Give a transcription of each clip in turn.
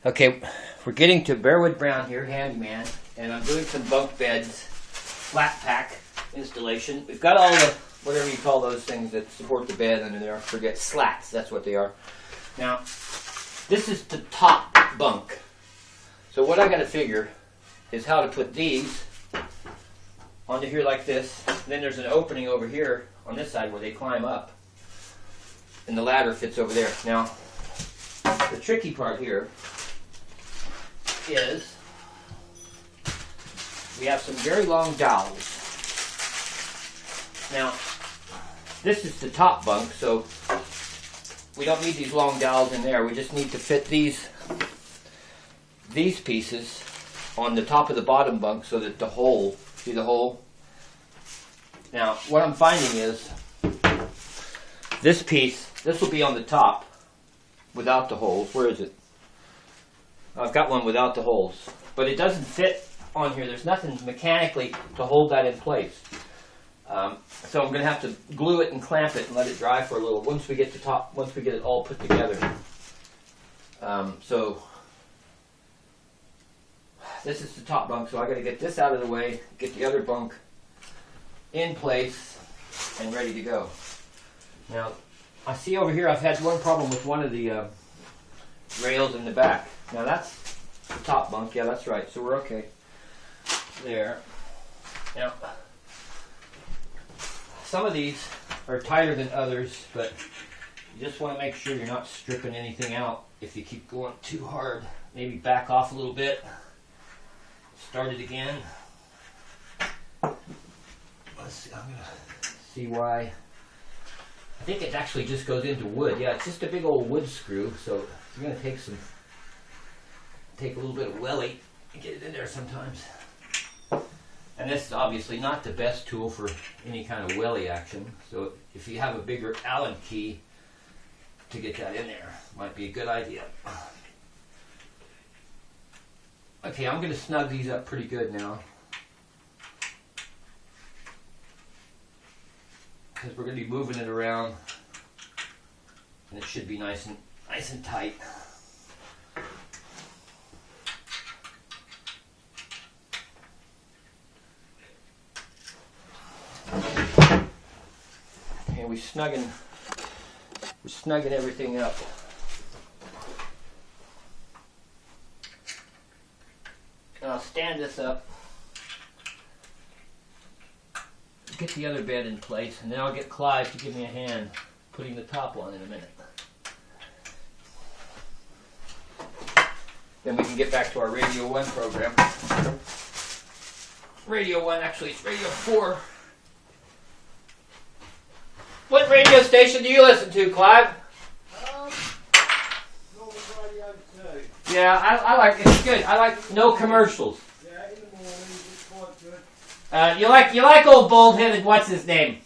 Okay, we're getting to Bearwood Brown here, handyman, and I'm doing some bunk beds, flat pack installation. We've got all the, whatever you call those things that support the bed under there. Forget slats, that's what they are. Now, this is the top bunk. So what I got to figure is how to put these onto here like this. Then there's an opening over here on this side where they climb up, and the ladder fits over there. Now, the tricky part here is we have some very long dowels. Now, this is the top bunk, so we don't need these long dowels in there. We just need to fit these pieces on the top of the bottom bunk so that the hole, see the hole? Now, what I'm finding is this piece, this will be on the top without the holes. Where is it? I've got one without the holes, but it doesn't fit on here. There's nothing mechanically to hold that in place. So I'm going to have to glue it and clamp it and let it dry for a little once we get it all put together. So this is the top bunk, so I got to get this out of the way, get the other bunk in place and ready to go. Now, I see over here I've had one problem with one of the rails in the back. Now that's the top bunk, yeah, that's right, so we're okay there. Now, some of these are tighter than others, but you just want to make sure you're not stripping anything out if you keep going too hard. Maybe back off a little bit, start it again. Let's see, I'm going to see why. I think it actually just goes into wood. Yeah, it's just a big old wood screw, so you're going to take a little bit of welly and get it in there sometimes. And this is obviously not the best tool for any kind of welly action, so if you have a bigger Allen key to get that in there, might be a good idea. Okay, I'm going to snug these up pretty good now, because we're going to be moving it around, and it should be nice and tight. And we're snugging everything up. And I'll stand this up, get the other bed in place, and then I'll get Clive to give me a hand putting the top on in a minute. Then we can get back to our Radio 1 program. Radio 1, actually it's Radio 4. What radio station do you listen to, Clive? Normal Radio 2. Yeah, I like it. It's good. I like no commercials. Yeah, in the morning it's quite good. You like old bald-headed, what's his name?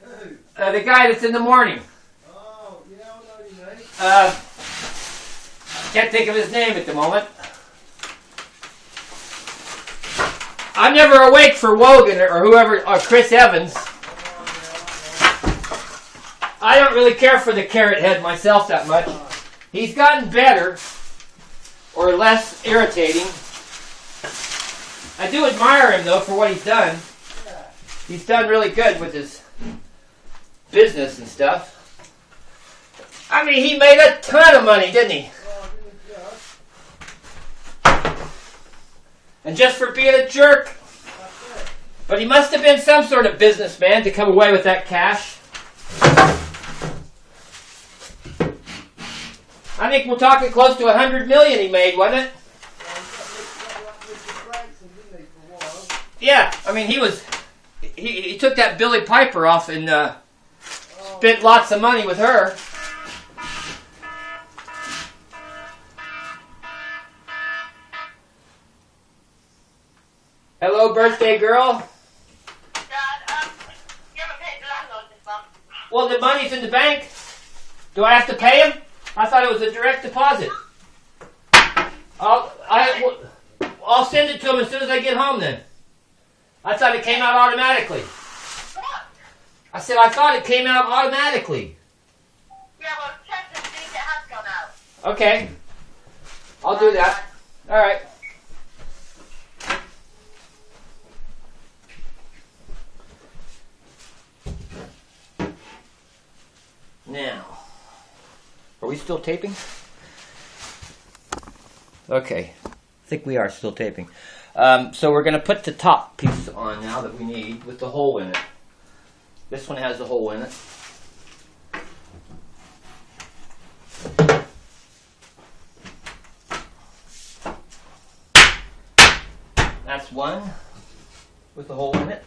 Who? The guy that's in the morning. Oh, yeah, I know your name. Can't think of his name at the moment. I'm never awake for Wogan or whoever, or Chris Evans. I don't really care for the carrot head myself that much. He's gotten better, or less irritating. I do admire him, though, for what he's done. He's done really good with his business and stuff. I mean, he made a ton of money, didn't he? And just for being a jerk. But he must have been some sort of businessman to come away with that cash. I think we're talking close to $100 million he made, wasn't it? Yeah, I mean he took that Billy Piper off and spent lots of money with her. Hello, birthday girl. Dad, you haven't paid the landlord this month. Well, the money's in the bank. Do I have to pay him? I thought it was a direct deposit. I'll send it to him as soon as I get home then. I thought it came out automatically. What? I said I thought it came out automatically. Yeah, well, check to see if it has gone out. Okay. I'll do that. All right. Now, are we still taping? Okay, I think we are still taping. So we're going to put the top piece on now that we need with the hole in it. This one has the hole in it. That's one with the hole in it.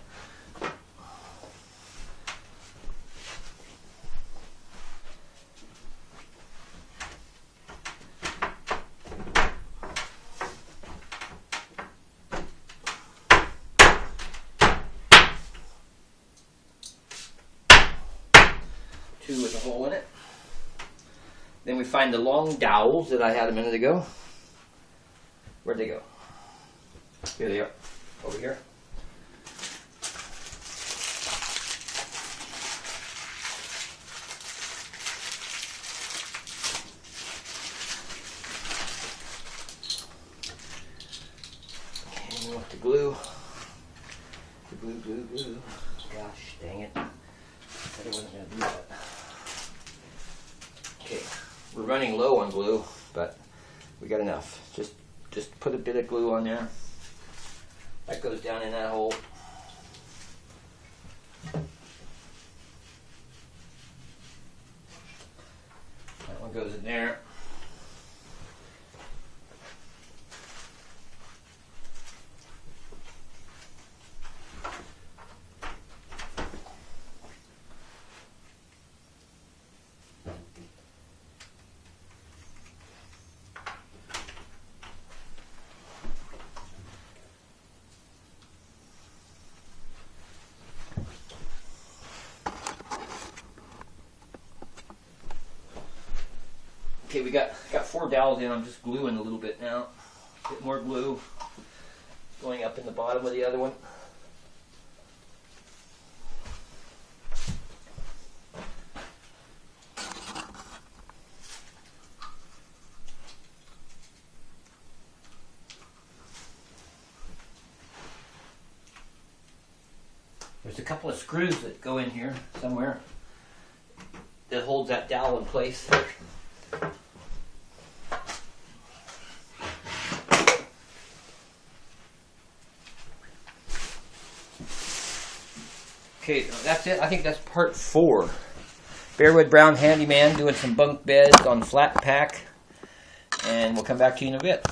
Two with a hole in it. Then we find the long dowels that I had a minute ago. Where'd they go? Here they are. Over here. Okay, with the glue. The glue. Gosh, dang it. I said I wasn't going to do that. Okay, we're running low on glue, but we got enough. Just put a bit of glue on there. That goes down in that hole. That one goes in there. Okay, we got 4 dowels in. I'm just gluing a little bit now. A bit more glue going up in the bottom of the other one. There's a couple of screws that go in here somewhere that holds that dowel in place. Okay, that's it. I think that's part 4. Bearwood Brown Handyman doing some bunk beds on flat pack. And we'll come back to you in a bit.